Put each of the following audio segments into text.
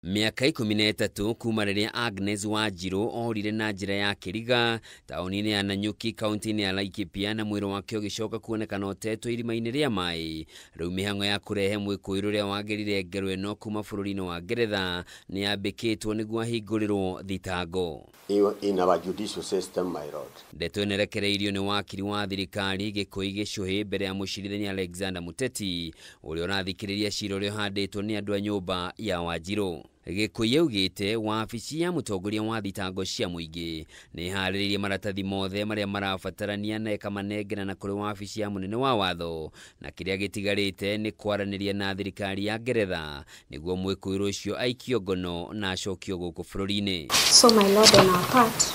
Miaka 13 kuma riria Agnes Wanjiru orire na njira ya kiriga taoni-ini ya Nanyuki kaunti-ini ya Laikipia na mwiro wake ugicoka kuonekana utetwo irima-ini ria mai. Riu mihango ya kurehe mwikuiro ria wagirire ngero ino kuma bururi-ini wa Ngeretha ni yambikitwo niguo ahingũrirwo thitango. In our judicial system, my lord. Ndeto nerekereirio ni wakiri wa thirikari Gikui Gicuhi mbere ya mucirithania Alexander Muteti uria urathikiriria cira uria handitwo ni andu a nyumba ya Wanjiru. Gikui augite wabici ya mutongoria wa thitango cia muingi ni hariririe maratathi mothe maria marabatarania na ikamanengera na kuri wabici ya munene wa watho, na kiria gitigarite ni kwaraniria na thirikari ya Ngeretha niguo mwikuiro ucio aikio ngono na acokio guku bururi-ini. So my lord, on our part,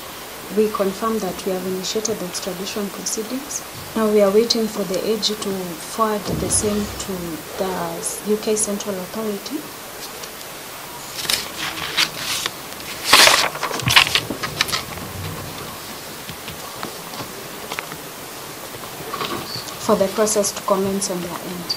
we confirm that we have initiated the extradition proceedings. Now we are waiting for the AG to forward the same to the UK Central Authority. For the process to commence on their end.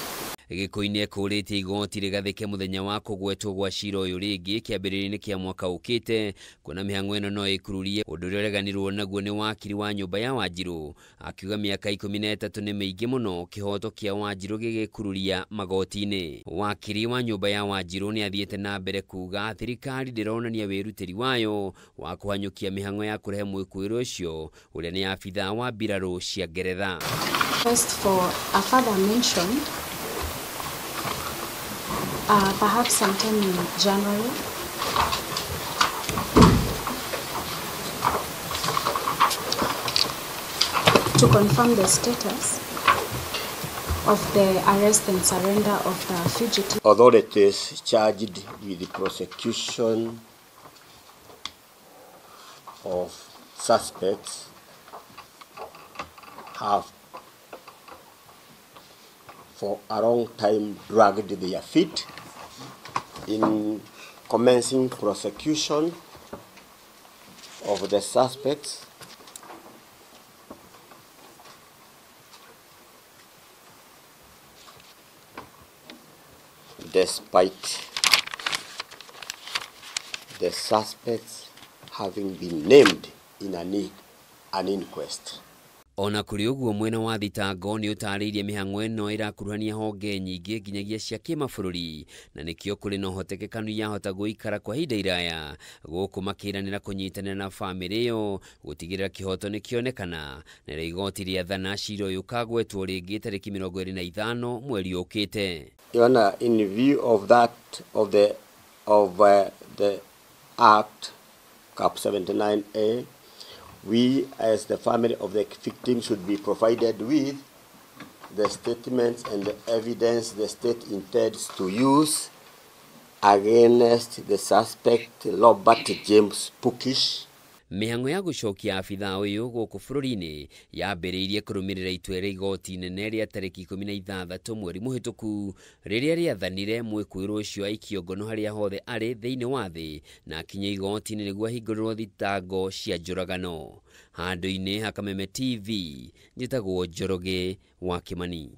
Gikui ni ekuritie igoti rigathike muthenya wa kugwetwo gwa cira uyu ringi kiambiririo-ini kia mwaka ukite, kuna mihango ino no ikururie undu uria ureganirwo naguo ni wakiri wa nyumba ya Wanjiru, akiuga miaka 13 ni miingi muno kihoto kia Wanjiru gigikururia magoti-ini. Wakiri wa nyumba ya Wanjiru ni athiete na mbere kuga thirikari ndironania wirutiri wayo wa kuhanyukia mihango ya kurehe mwikuiro ucio uria ni afitha wa mbiraru cia Ngeretha. First, for a further mention, perhaps sometime in January, to confirm the status of the arrest and surrender of the fugitive. Authorities charged with the prosecution of suspects have for a long time dragged their feet in commencing prosecution of the suspects. Despite the suspects having been named in an inquest. Ona kuri uguo mwena wa thitango ni utariirie mihango ino irakuruhania honge nyingi nginyagia cia kimabũrũri, na nikio kuri no hotekekanu yahota guikara kwa hinda iraya guku makiranira kunyitanira na family yo gutigirira kihoto ni kionekana na igoti ria thana cira uyu kagwetwo ringi tariki 25 mweri ukite. In view of that of the Act Cap 79A, we as the family of the victim should be provided with the statements and the evidence the state intends to use against the suspect Robert James Pukish. Mihango ya gucokia afitha uyu guku bururi-ini yambiriirie kurumirira itua ria igoti inene ria tariki 16 mweri muhituku riria riathanire mwikuiro ucio aikio ngono haria hothe ari thiini wa thi na akinye igoti-ini niguo ahingũrirwo thitango cia njũragano. Handu-ini ha Kameme TV njitagwo Njoroge wa Kimani.